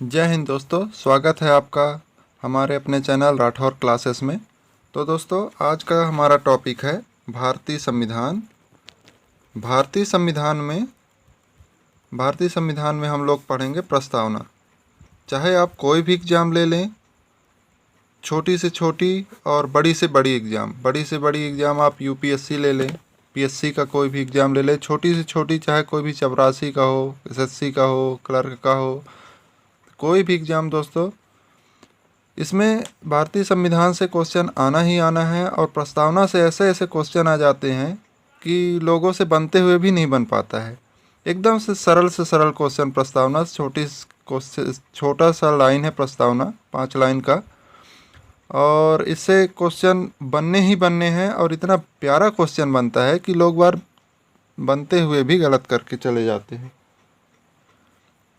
जय हिंद दोस्तों, स्वागत है आपका हमारे अपने चैनल राठौर क्लासेस में। तो दोस्तों, आज का हमारा टॉपिक है भारतीय संविधान। भारतीय संविधान में हम लोग पढ़ेंगे प्रस्तावना। चाहे आप कोई भी एग्ज़ाम ले लें, छोटी से छोटी और बड़ी से बड़ी एग्ज़ाम, आप यूपीएससी ले लें, पीएससी का कोई भी एग्ज़ाम ले लें, छोटी से छोटी, चाहे कोई भी चपरासी का हो, एसएससी का हो, क्लर्क का हो, कोई भी एग्ज़ाम दोस्तों, इसमें भारतीय संविधान से क्वेश्चन आना ही आना है। और प्रस्तावना से ऐसे ऐसे क्वेश्चन आ जाते हैं कि लोगों से बनते हुए भी नहीं बन पाता है। एकदम से सरल क्वेश्चन प्रस्तावना, छोटा सा लाइन है प्रस्तावना, 5 लाइन का, और इससे क्वेश्चन बनने ही बनने हैं। और इतना प्यारा क्वेश्चन बनता है कि लोग बार बनते हुए भी गलत करके चले जाते हैं।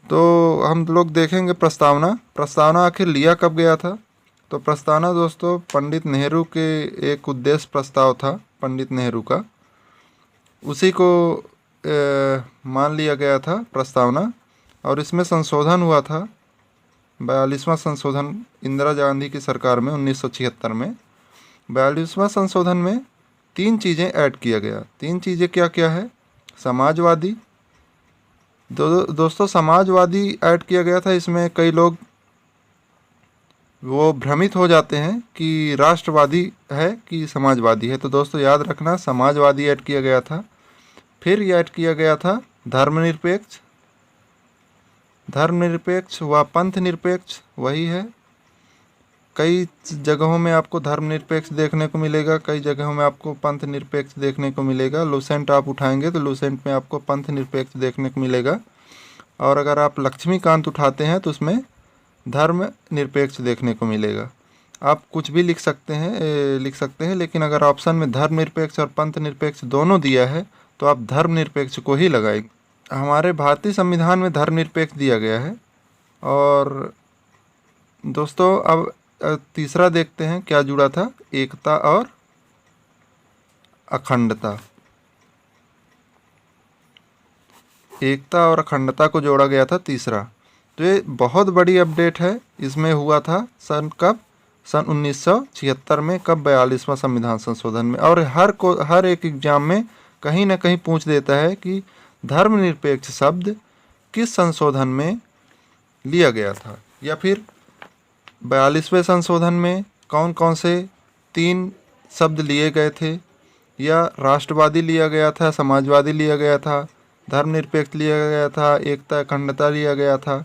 तो हम लोग देखेंगे प्रस्तावना आखिर लिया कब गया था। तो प्रस्तावना दोस्तों पंडित नेहरू के एक उद्देश्य प्रस्ताव था, पंडित नेहरू का, उसी को मान लिया गया था प्रस्तावना। और इसमें संशोधन हुआ था, 42वां संशोधन इंदिरा गांधी की सरकार में 1976 में। 42वां संशोधन में 3 चीज़ें ऐड किया गया। 3 चीज़ें क्या क्या है? समाजवादी, दोस्तों समाजवादी ऐड किया गया था। इसमें कई लोग वो भ्रमित हो जाते हैं कि राष्ट्रवादी है कि समाजवादी है। तो दोस्तों याद रखना, समाजवादी ऐड किया गया था। फिर ये ऐड किया गया था धर्मनिरपेक्ष व पंथनिरपेक्ष, वही है। कई जगहों में आपको धर्मनिरपेक्ष देखने को मिलेगा, कई जगहों में आपको पंथनिरपेक्ष देखने को मिलेगा। लूसेंट आप उठाएंगे तो लूसेंट में आपको पंथनिरपेक्ष देखने को मिलेगा। और अगर आप लक्ष्मीकांत उठाते हैं तो उसमें धर्मनिरपेक्ष देखने को मिलेगा। आप कुछ भी लिख सकते हैं, लेकिन अगर ऑप्शन में धर्मनिरपेक्ष और पंथनिरपेक्ष दोनों दिया है तो आप धर्मनिरपेक्ष को ही लगाएंगे। हमारे भारतीय संविधान में धर्मनिरपेक्ष दिया गया है। और दोस्तों अब तीसरा देखते हैं क्या जुड़ा था, एकता और अखंडता। एकता और अखंडता को जोड़ा गया था तीसरा। तो ये बहुत बड़ी अपडेट है। इसमें हुआ था सन 1976 में, कब? 42वां संविधान संशोधन में। और हर एक एग्जाम में कहीं ना कहीं पूछ देता है कि धर्मनिरपेक्ष शब्द किस संशोधन में लिया गया था, या फिर 42वें संशोधन में कौन कौन से 3 शब्द लिए गए थे, या राष्ट्रवादी लिया गया था, समाजवादी लिया गया था, धर्मनिरपेक्ष लिया गया था, एकता अखंडता लिया गया था।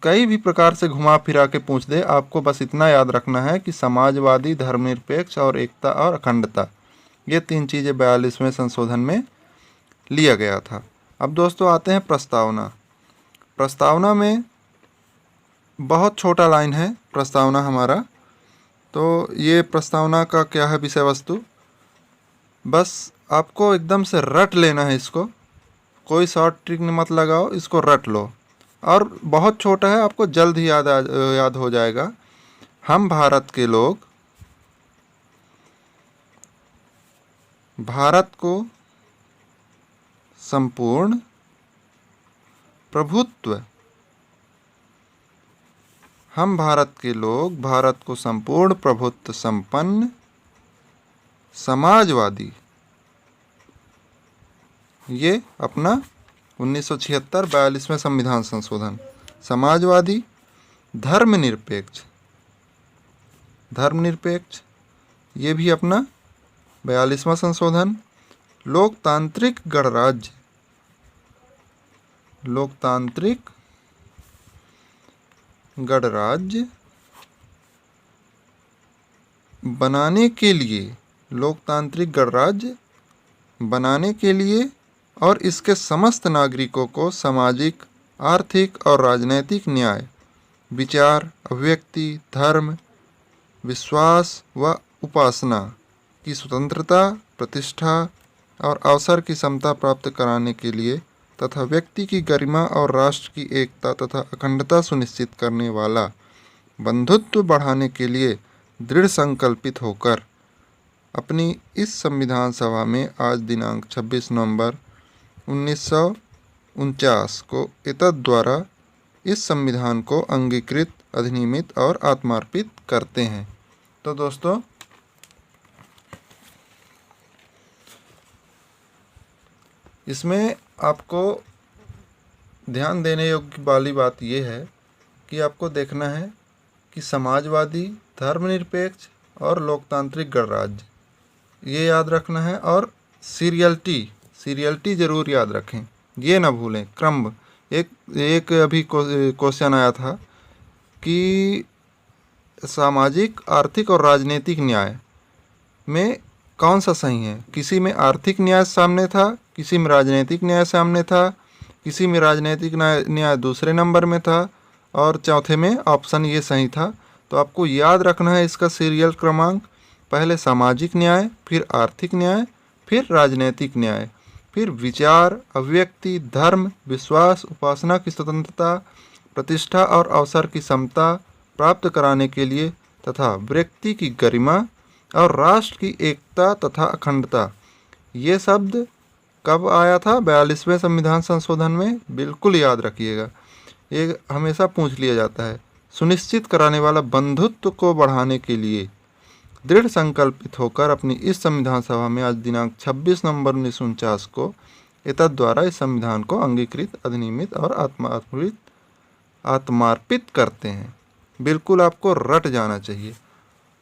कई भी प्रकार से घुमा फिरा के पूछ दे, आपको बस इतना याद रखना है कि समाजवादी, धर्मनिरपेक्ष और एकता और अखंडता, ये 3 चीज़ें 42वें संशोधन में लिया गया था। अब दोस्तों आते हैं प्रस्तावना में बहुत छोटा लाइन है प्रस्तावना हमारा। तो ये प्रस्तावना का क्या है विषय वस्तु, बस आपको एकदम से रट लेना है इसको, कोई शॉर्ट ट्रिक मत लगाओ, इसको रट लो। और बहुत छोटा है, आपको जल्द ही याद हो जाएगा। हम भारत के लोग भारत को संपूर्ण प्रभुत्व, हम भारत के लोग भारत को संपूर्ण प्रभुत्व संपन्न समाजवादी, ये अपना 1976 42वें संविधान संशोधन, समाजवादी, धर्मनिरपेक्ष, ये भी अपना 42वां संशोधन, लोकतांत्रिक गणराज्य बनाने के लिए, लोकतांत्रिक गणराज्य बनाने के लिए और इसके समस्त नागरिकों को सामाजिक, आर्थिक और राजनैतिक न्याय, विचार, अभिव्यक्ति, धर्म, विश्वास व उपासना की स्वतंत्रता, प्रतिष्ठा और अवसर की समता प्राप्त कराने के लिए तथा व्यक्ति की गरिमा और राष्ट्र की एकता तथा अखंडता सुनिश्चित करने वाला बंधुत्व बढ़ाने के लिए दृढ़ संकल्पित होकर अपनी इस संविधान सभा में आज दिनांक 26 नवंबर 1949 को एतद् द्वारा इस संविधान को अंगीकृत, अधिनियमित और आत्मार्पित करते हैं। तो दोस्तों, इसमें आपको ध्यान देने योग्य वाली बात यह है कि आपको देखना है कि समाजवादी, धर्मनिरपेक्ष और लोकतांत्रिक गणराज्य, ये याद रखना है। और सीरियलिटी ज़रूर याद रखें, ये ना भूलें। क्रम एक अभी क्वेश्चन आया था कि सामाजिक, आर्थिक और राजनीतिक न्याय में कौन सा सही है। किसी में आर्थिक न्याय सामने था, किसी में राजनीतिक न्याय सामने था, किसी में राजनीतिक न्याय दूसरे नंबर में था और चौथे में ऑप्शन ये सही था। तो आपको याद रखना है इसका सीरियल क्रमांक, पहले सामाजिक न्याय, फिर आर्थिक न्याय, फिर राजनीतिक न्याय, फिर विचार, अभिव्यक्ति, धर्म, विश्वास, उपासना की स्वतंत्रता, प्रतिष्ठा और अवसर की समता प्राप्त कराने के लिए तथा व्यक्ति की गरिमा और राष्ट्र की एकता तथा अखंडता। ये शब्द कब आया था? 42वें संविधान संशोधन में। बिल्कुल याद रखिएगा, ये हमेशा पूछ लिया जाता है। सुनिश्चित कराने वाला बंधुत्व को बढ़ाने के लिए दृढ़ संकल्पित होकर अपनी इस संविधान सभा में आज दिनांक 26 नवंबर 1949 को एतद द्वारा इस संविधान को अंगीकृत, अधिनियमित और आत्मार्पित करते हैं। बिल्कुल आपको रट जाना चाहिए।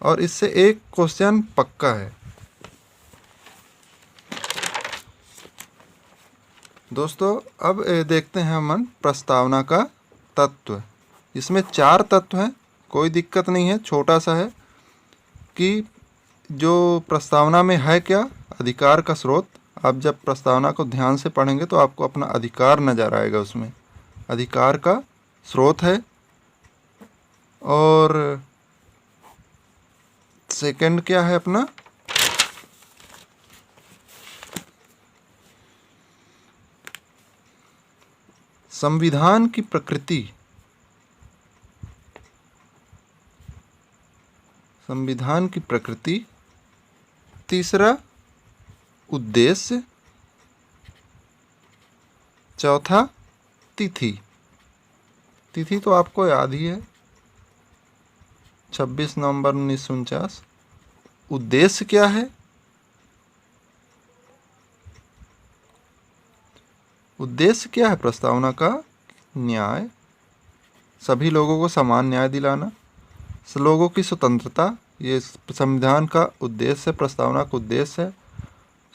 और इससे एक क्वेश्चन पक्का है दोस्तों। अब देखते हैं हम प्रस्तावना का तत्व। इसमें 4 तत्व हैं, कोई दिक्कत नहीं है, छोटा सा है कि जो प्रस्तावना में है क्या, अधिकार का स्रोत। आप जब प्रस्तावना को ध्यान से पढ़ेंगे तो आपको अपना अधिकार नजर आएगा, उसमें अधिकार का स्रोत है। और सेकंड क्या है अपना, संविधान की प्रकृति। संविधान की प्रकृति। तीसरा उद्देश्य। चौथा तिथि। तिथि तो आपको याद ही है, 26 नवंबर 1949। उद्देश्य क्या है? उद्देश्य क्या है प्रस्तावना का? न्याय, सभी लोगों को समान न्याय दिलाना, लोगों की स्वतंत्रता। ये संविधान का उद्देश्य है, प्रस्तावना का उद्देश्य है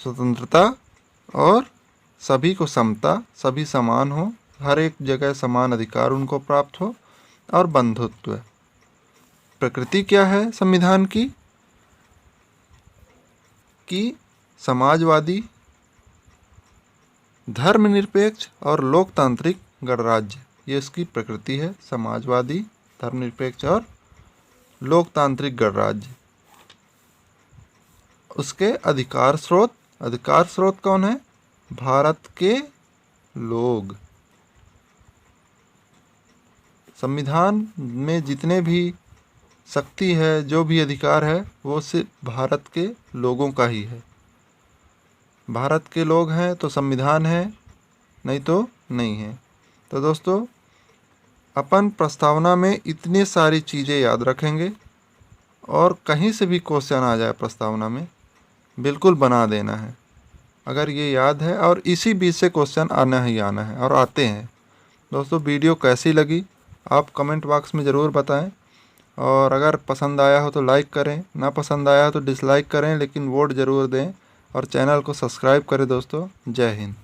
स्वतंत्रता और सभी को समता, सभी समान हो, हर एक जगह समान अधिकार उनको प्राप्त हो, और बंधुत्व। प्रकृति क्या है संविधान की? कि समाजवादी, धर्मनिरपेक्ष और लोकतांत्रिक गणराज्य, ये इसकी प्रकृति है। समाजवादी, धर्मनिरपेक्ष और लोकतांत्रिक गणराज्य। उसके अधिकार स्रोत। अधिकार स्रोत कौन है? भारत के लोग। संविधान में जितने भी शक्ति है, जो भी अधिकार है, वो सिर्फ भारत के लोगों का ही है। भारत के लोग हैं तो संविधान है, नहीं तो नहीं है। तो दोस्तों, अपन प्रस्तावना में इतनी सारी चीज़ें याद रखेंगे और कहीं से भी क्वेश्चन आ जाए प्रस्तावना में, बिल्कुल बना देना है। अगर ये याद है, और इसी बीच से क्वेश्चन आना ही आना है और आते हैं। दोस्तों, वीडियो कैसी लगी आप कमेंट बॉक्स में ज़रूर बताएं। और अगर पसंद आया हो तो लाइक करें, ना पसंद आया हो तो डिसलाइक करें, लेकिन वोट ज़रूर दें और चैनल को सब्सक्राइब करें। दोस्तों, जय हिंद।